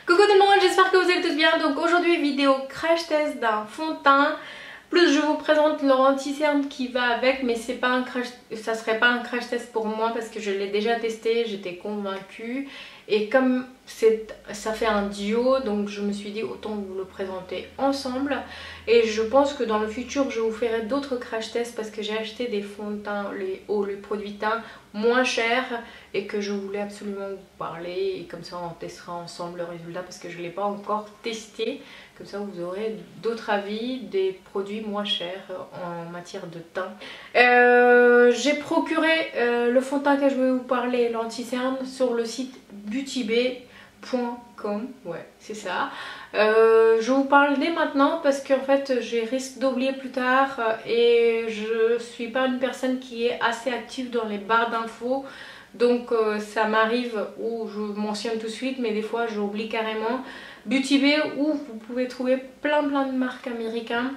Coucou tout le monde, j'espère que vous allez tous bien. Donc aujourd'hui vidéo crash test d'un fond de teint. Plus je vous présente le anti-cerne qui va avec, mais c'est pas un crash, ça serait pas un crash test pour moi parce que je l'ai déjà testé, j'étais convaincue. Et comme ça fait un duo, donc je me suis dit autant vous le présenter ensemble. Et je pense que dans le futur je vous ferai d'autres crash tests parce que j'ai acheté des fonds de teint, les produits teint moins chers et que je voulais absolument vous parler. Et comme ça on testera ensemble le résultat parce que je ne l'ai pas encore testé. Comme ça vous aurez d'autres avis des produits moins chers en matière de teint. J'ai procuré le fond de teint que je vais vous parler, l'anti-cerne, sur le site beautybay.com. Ouais, c'est ça. Je vous parle dès maintenant parce qu'en fait je risque d'oublier plus tard et je suis pas une personne qui est assez active dans les barres d'infos. Donc ça m'arrive où je mentionne tout de suite, mais des fois j'oublie carrément. Beauty Bay, où vous pouvez trouver plein de marques américaines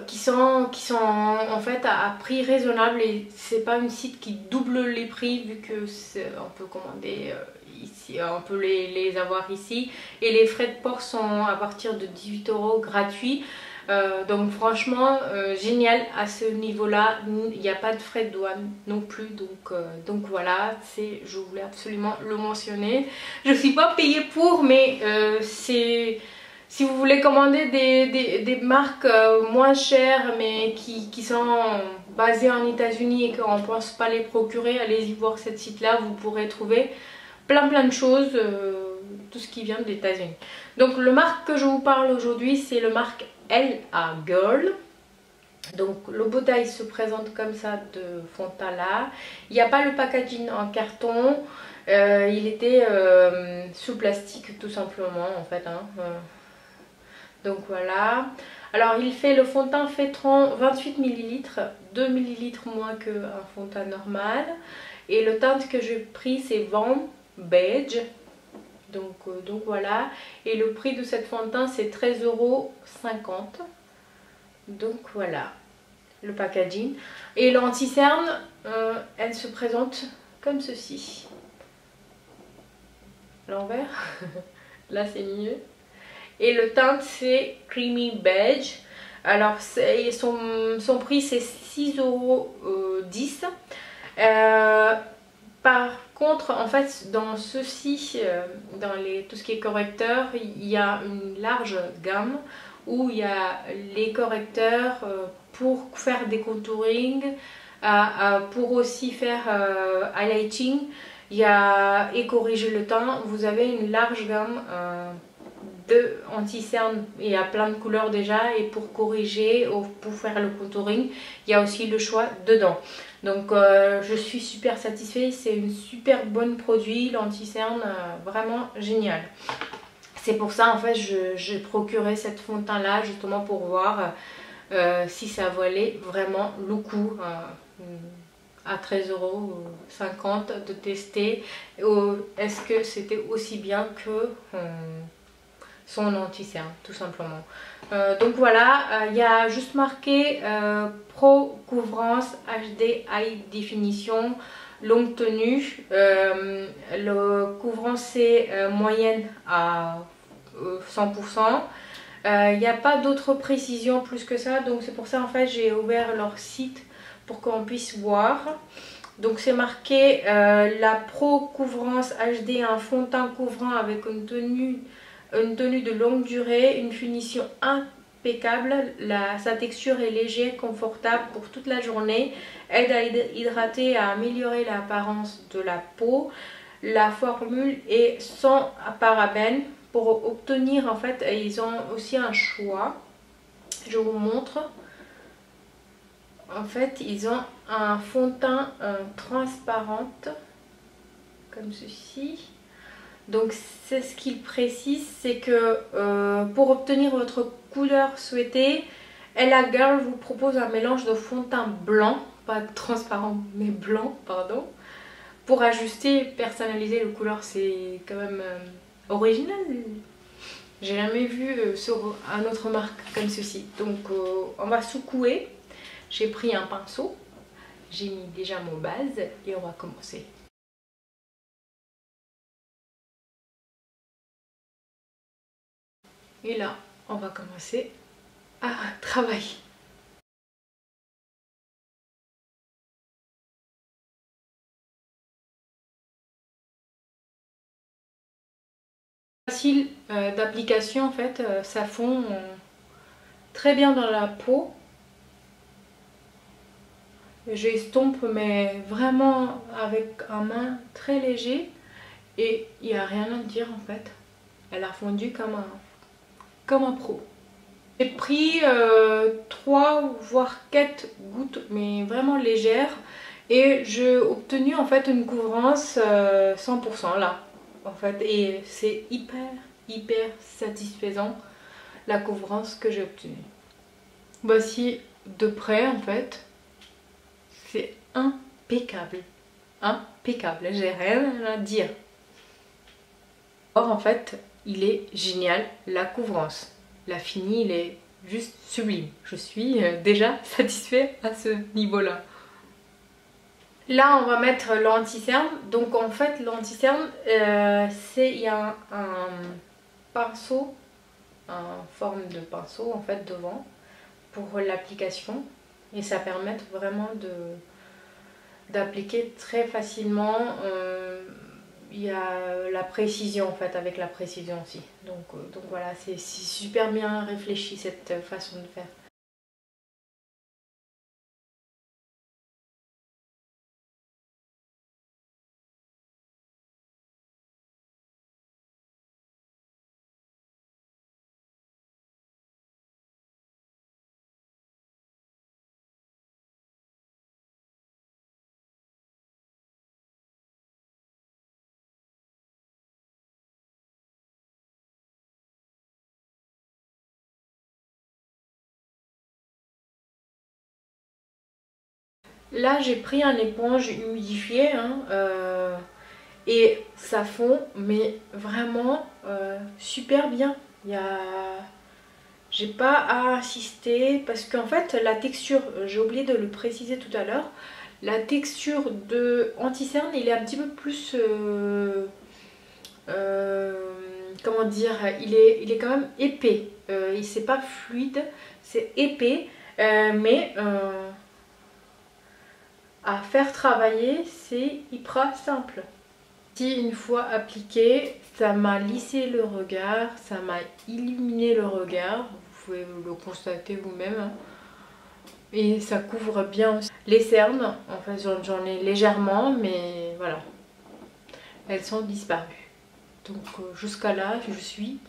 qui sont en fait à prix raisonnable, et c'est pas une site qui double les prix vu que on peut commander ici, on peut les avoir ici, et les frais de port sont à partir de 18 € gratuits. Donc franchement génial à ce niveau là, il n'y a pas de frais de douane non plus, donc voilà, je voulais absolument le mentionner. Je ne suis pas payée pour, mais si vous voulez commander des marques moins chères mais qui sont basées en États-Unis et qu'on ne pense pas les procurer, allez-y voir cette site là, vous pourrez trouver plein de choses, tout ce qui vient des États-Unis. Donc le marque que je vous parle aujourd'hui, c'est le marque LA Girl. Donc le bouteille se présente comme ça, de fond de teint là. Il n'y a pas le packaging en carton, il était sous plastique tout simplement en fait, hein. Donc voilà. Alors le fond de teint fait 28 ml, 2 ml moins qu'un fond de teint normal. Et le teint que j'ai pris c'est Warm Beige. Donc voilà. Et le prix de cette fond de teint c'est 13,50 €. Donc voilà le packaging. Et l'anti-cerne, elle se présente comme ceci. L'envers. Là c'est mieux. Et le teint c'est Creamy Beige. Alors son prix c'est 6,10 €. Par contre, en fait, dans ceci, dans tout ce qui est correcteur, il y a une large gamme où il y a les correcteurs pour faire des contouring, pour aussi faire highlighting, et corriger le teint. Vous avez une large gamme de anti-cerne, il y a plein de couleurs déjà, et pour corriger ou pour faire le contouring, il y a aussi le choix dedans. Donc je suis super satisfaite, c'est une super bonne produit, l'anti-cerne, vraiment génial. C'est pour ça en fait j'ai procuré cette fond de teint là, justement pour voir si ça valait vraiment le coup. À 13,50 € de tester, est-ce que c'était aussi bien que son anti-cerne tout simplement. Donc voilà, il y a juste marqué Pro Couvrance HD High Définition longue tenue. Le couvrance c'est moyenne à 100%. Il n'y a pas d'autres précisions plus que ça, donc c'est pour ça en fait j'ai ouvert leur site pour qu'on puisse voir. Donc c'est marqué la Pro Couvrance HD, un fond de teint couvrant avec une tenue de longue durée, une finition impeccable, sa texture est légère, confortable pour toute la journée, aide à hydrater et à améliorer l'apparence de la peau. La formule est sans parabènes. Pour obtenir en fait, ils ont aussi un choix, je vous montre. En fait ils ont un fond de teint transparent comme ceci. Donc c'est ce qu'il précise, c'est que pour obtenir votre couleur souhaitée, LA Girl vous propose un mélange de fond de teint blanc, pas transparent mais blanc, pardon, pour ajuster et personnaliser la couleur. C'est quand même original. J'ai jamais vu sur un autre marque comme ceci. Donc on va secouer. J'ai pris un pinceau, j'ai mis déjà mon base et on va commencer. Et là, on va commencer à travailler. Facile d'application en fait, ça fond très bien dans la peau. J'estompe mais vraiment avec un main très léger et il n'y a rien à dire en fait. Elle a fondu comme un pro. J'ai pris 3 voire 4 gouttes mais vraiment légères et j'ai obtenu en fait une couvrance 100% là en fait, et c'est hyper satisfaisant la couvrance que j'ai obtenue. Voici de près en fait, c'est impeccable, j'ai rien à dire. Or en fait il est génial, la couvrance, la fini, il est juste sublime. Je suis déjà satisfait à ce niveau là. Là on va mettre l'anti-cerne. Donc en fait l'anti-cerne il y a un pinceau, en forme de pinceau en fait devant pour l'application, et ça permet vraiment d'appliquer très facilement. Il y a la précision en fait, avec la précision aussi. Donc voilà, c'est super bien réfléchi cette façon de faire. Là j'ai pris un éponge humidifié et ça fond mais vraiment super bien. J'ai pas à insister parce qu'en fait la texture, j'ai oublié de le préciser tout à l'heure, la texture de anti-cerne il est un petit peu plus comment dire, il est quand même épais, c'est pas fluide, c'est épais, mais à faire travailler c'est hyper simple. Si une fois appliqué, ça m'a lissé le regard, ça m'a illuminé le regard, vous pouvez le constater vous-même, hein. Et ça couvre bien aussi les cernes, en fait j'en ai légèrement mais voilà, elles sont disparues. Donc jusqu'à là je suis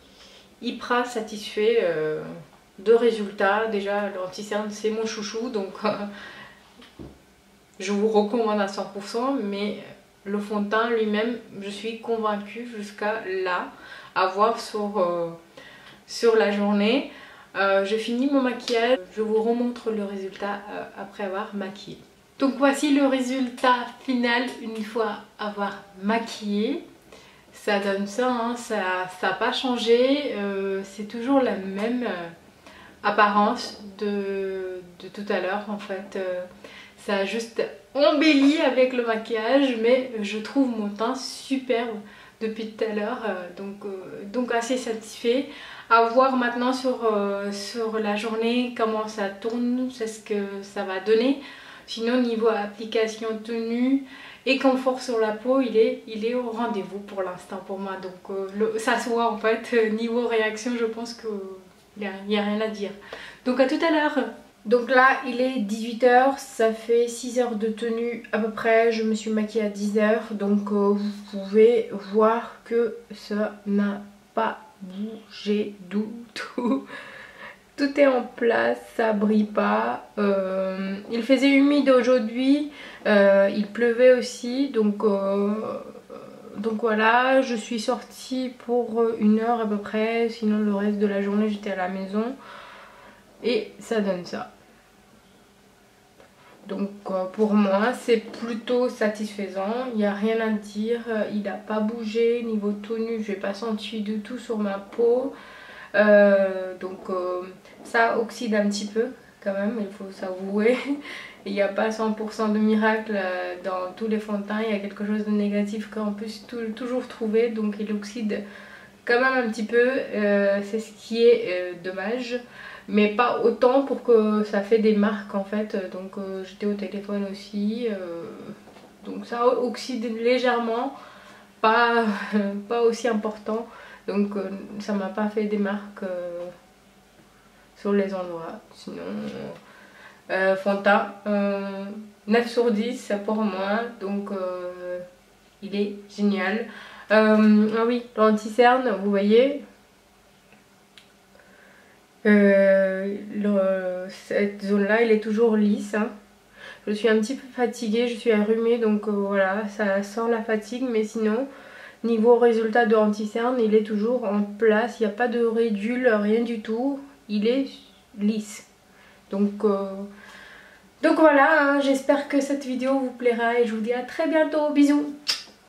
hyper satisfait de résultats. Déjà l'anti-cerne c'est mon chouchou, donc je vous recommande à 100%, mais le fond de teint lui-même, je suis convaincue jusqu'à là, à voir sur la journée. J'ai fini mon maquillage, je vous remontre le résultat après avoir maquillé. Donc voici le résultat final une fois avoir maquillé. Ça donne ça, hein, ça n'a pas changé, c'est toujours la même apparence de tout à l'heure en fait. Ça a juste embelli avec le maquillage, mais je trouve mon teint superbe depuis tout à l'heure, donc assez satisfait. À voir maintenant sur la journée comment ça tourne, c'est ce que ça va donner. Sinon niveau application, tenue et confort sur la peau, il est au rendez-vous pour l'instant pour moi. Donc ça se voit en fait, niveau réaction je pense qu'il n'y a rien à dire. Donc à tout à l'heure. Donc là il est 18 h, ça fait 6 heures de tenue à peu près, je me suis maquillée à 10 h. Donc vous pouvez voir que ça n'a pas bougé du tout. Tout est en place, ça brille pas. Il faisait humide aujourd'hui, il pleuvait aussi, donc voilà, je suis sortie pour 1 heure à peu près, sinon le reste de la journée j'étais à la maison. Et ça donne ça. Donc pour moi c'est plutôt satisfaisant, il n'y a rien à dire, il n'a pas bougé, niveau tenue je n'ai pas senti du tout sur ma peau. Ça oxyde un petit peu quand même, il faut s'avouer. Il n'y a pas 100% de miracle dans tous les fonds de teint, il y a quelque chose de négatif qu'on peut toujours trouver, donc il oxyde quand même un petit peu, c'est ce qui est dommage, mais pas autant pour que ça fait des marques en fait. Donc j'étais au téléphone aussi, donc ça oxyde légèrement, pas, pas aussi important, donc ça m'a pas fait des marques sur les endroits. Sinon fond de teint 9 sur 10 pour moi, donc il est génial. Ah oui, l'anti-cerne, vous voyez, cette zone là, il est toujours lisse, hein. Je suis un petit peu fatiguée, je suis arrumée, donc voilà, ça sort la fatigue, mais sinon niveau résultat de anti-cerne, il est toujours en place, il n'y a pas de rédule, rien du tout, il est lisse. Donc voilà, hein, j'espère que cette vidéo vous plaira et je vous dis à très bientôt, bisous.